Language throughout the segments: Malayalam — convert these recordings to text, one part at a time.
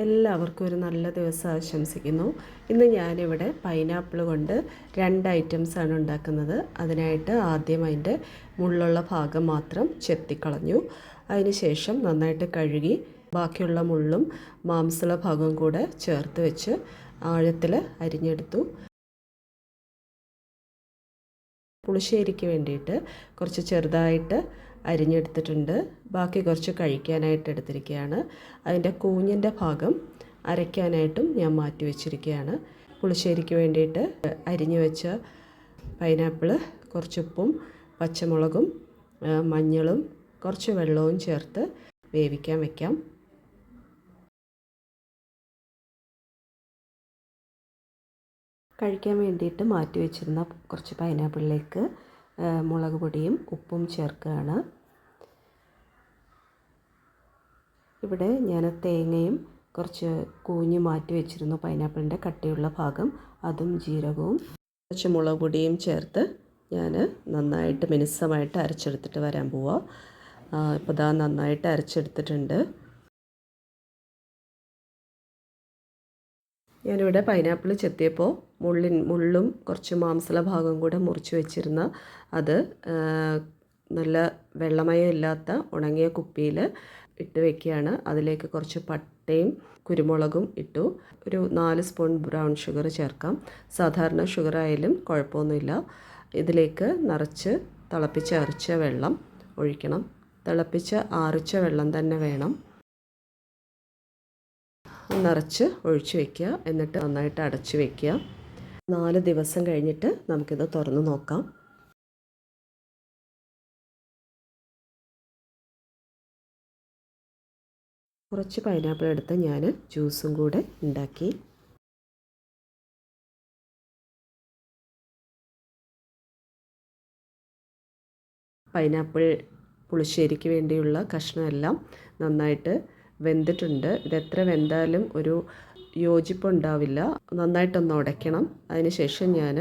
എല്ലാവർക്കും ഒരു നല്ല ദിവസം ആശംസിക്കുന്നു. ഇന്ന് ഞാനിവിടെ പൈനാപ്പിൾ കൊണ്ട് 2 ഐറ്റംസാണ് ഉണ്ടാക്കുന്നത്. അതിനായിട്ട് ആദ്യം അതിൻ്റെ മുള്ളുള്ള ഭാഗം മാത്രം ചെത്തിക്കളഞ്ഞു. അതിനുശേഷം നന്നായിട്ട് കഴുകി ബാക്കിയുള്ള മുള്ളും മാംസമുള്ള ഭാഗവും കൂടെ ചേർത്ത് വെച്ച് ആഴത്തിൽ അരിഞ്ഞെടുത്തു. പുളിശ്ശേരിക്ക് വേണ്ടിയിട്ട് കുറച്ച് ചെറുതായിട്ട് അരിഞ്ഞെടുത്തിട്ടുണ്ട്. ബാക്കി കുറച്ച് കഴിക്കാനായിട്ട് എടുത്തിരിക്കുകയാണ്. അതിൻ്റെ കൂഞ്ഞിൻ്റെ ഭാഗം അരയ്ക്കാനായിട്ടും ഞാൻ മാറ്റി വെച്ചിരിക്കുകയാണ്. പുളിശ്ശേരിക്ക് വേണ്ടിയിട്ട് അരിഞ്ഞു വെച്ച പൈനാപ്പിൾ കുറച്ച് ഉപ്പും പച്ചമുളകും മഞ്ഞളും കുറച്ച് വെള്ളവും ചേർത്ത് വേവിക്കാൻ വയ്ക്കാം. കഴിക്കാൻ വേണ്ടിയിട്ട് മാറ്റി വെച്ചിരുന്ന കുറച്ച് പൈനാപ്പിളിലേക്ക് മുളക് പൊടിയും ഉപ്പും ചേർക്കുകയാണ്. ഇവിടെ ഞാൻ തേങ്ങയും കുറച്ച് കൂഞ്ഞ് മാറ്റി വെച്ചിരുന്നു പൈനാപ്പിളിൻ്റെ കട്ടിയുള്ള ഭാഗം, അതും ജീരകവും കുറച്ച് മുളക് പൊടിയും ചേർത്ത് ഞാൻ നന്നായിട്ട് മിനുസമായിട്ട് അരച്ചെടുത്തിട്ട് വരാൻ പോവാം. ഇപ്പോൾ ദാ നന്നായിട്ട് അരച്ചെടുത്തിട്ടുണ്ട്. ഞാനിവിടെ പൈനാപ്പിൾ ചെത്തിയപ്പോൾ മുള്ളും കുറച്ച് മാംസമുള്ള ഭാഗം കൂടെ മുറിച്ച് വെച്ചിരുന്ന അത് നല്ല വെള്ളമയം ഇല്ലാത്ത ഉണങ്ങിയ കുപ്പിയിൽ ഇട്ട് വെക്കുകയാണ്. അതിലേക്ക് കുറച്ച് പട്ടയും കുരുമുളകും ഇട്ടു. ഒരു 4 സ്പൂൺ ബ്രൗൺ ഷുഗർ ചേർക്കാം. സാധാരണ ഷുഗർ ആയാലും കുഴപ്പമൊന്നുമില്ല. ഇതിലേക്ക് നിറച്ച് തിളപ്പിച്ചാറിച്ച വെള്ളം ഒഴിക്കണം. തിളപ്പിച്ച് ആറിച്ച വെള്ളം തന്നെ വേണം. നിറച്ച് ഒഴിച്ച് വയ്ക്കുക. എന്നിട്ട് നന്നായിട്ട് അടച്ച് വയ്ക്കുക. 4 ദിവസം കഴിഞ്ഞിട്ട് നമുക്കിത് തുറന്ന് നോക്കാം. കുറച്ച് പൈനാപ്പിൾ എടുത്ത് ഞാൻ ജ്യൂസും കൂടെ ഉണ്ടാക്കി. പൈനാപ്പിൾ പുളിശ്ശേരിക്ക് വേണ്ടിയുള്ള കഷ്ണമെല്ലാം നന്നായിട്ട് വെന്തിട്ടുണ്ട്. ഇതെത്ര വെന്താലും ഒരു യോജിപ്പുണ്ടാവില്ല. നന്നായിട്ടൊന്ന് ഉടയ്ക്കണം. അതിനുശേഷം ഞാൻ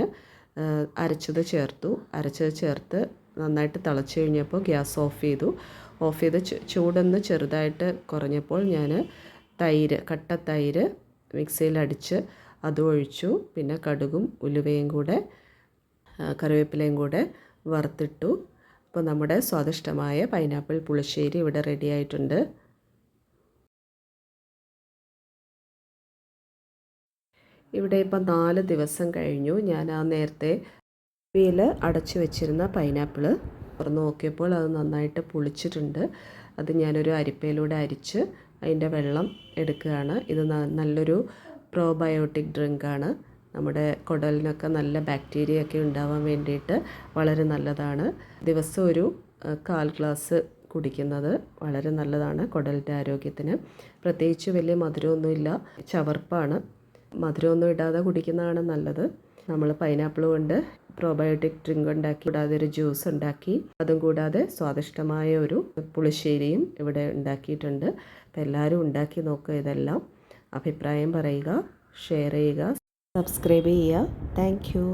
അരച്ചത് ചേർത്ത് നന്നായിട്ട് തിളച്ച് കഴിഞ്ഞപ്പോൾ ഗ്യാസ് ഓഫ് ചെയ്ത് ചൂടൊന്ന് ചെറുതായിട്ട് കുറഞ്ഞപ്പോൾ ഞാൻ കട്ട തൈര് മിക്സിയിലടിച്ച് അതും ഒഴിച്ചു. പിന്നെ കടുകും ഉലുവയും കൂടെ കറിവേപ്പിലയും കൂടെ വറുത്തിട്ടു. അപ്പോൾ നമ്മുടെ സ്വാദിഷ്ടമായ പൈനാപ്പിൾ പുളിശ്ശേരി ഇവിടെ റെഡി ആയിട്ടുണ്ട്. ഇവിടെ ഇപ്പോൾ 4 ദിവസം കഴിഞ്ഞു. ഞാൻ ആ നേരത്തെ കുപ്പിയിൽ അടച്ചു വെച്ചിരുന്ന പൈനാപ്പിൾ തുറന്ന് നോക്കിയപ്പോൾ അത് നന്നായിട്ട് പുളിച്ചിട്ടുണ്ട്. അത് ഞാനൊരു അരിപ്പയിലൂടെ അരിച്ച് അതിൻ്റെ വെള്ളം എടുക്കുകയാണ്. ഇത് നല്ലൊരു പ്രോബയോട്ടിക് ഡ്രിങ്കാണ്. നമ്മുടെ കുടലിനൊക്കെ നല്ല ബാക്ടീരിയ ഒക്കെ ഉണ്ടാവാൻ വേണ്ടിയിട്ട് വളരെ നല്ലതാണ്. ദിവസം ഒരു 1/4 ഗ്ലാസ് കുടിക്കുന്നത് വളരെ നല്ലതാണ് കുടലിൻ്റെ ആരോഗ്യത്തിന്. പ്രത്യേകിച്ച് വലിയ മധുരമൊന്നുമില്ല, ചവർപ്പാണ്. മധുരമൊന്നും ഇടാതെ കുടിക്കുന്നതാണ് നല്ലത്. നമ്മൾ പൈനാപ്പിൾ കൊണ്ട് പ്രോബയോട്ടിക് ഡ്രിങ്ക് ഉണ്ടാക്കി, കൂടാതെ ഒരു ജ്യൂസ് ഉണ്ടാക്കി, അതും കൂടാതെ സ്വാദിഷ്ടമായ ഒരു പുളിശ്ശേരിയും ഇവിടെ ഉണ്ടാക്കിയിട്ടുണ്ട്. അപ്പോൾ എല്ലാവരും ഉണ്ടാക്കി നോക്കുക. ഇതെല്ലാം അഭിപ്രായം പറയുക, ഷെയർ ചെയ്യുക, സബ്സ്ക്രൈബ് ചെയ്യുക. Thank you.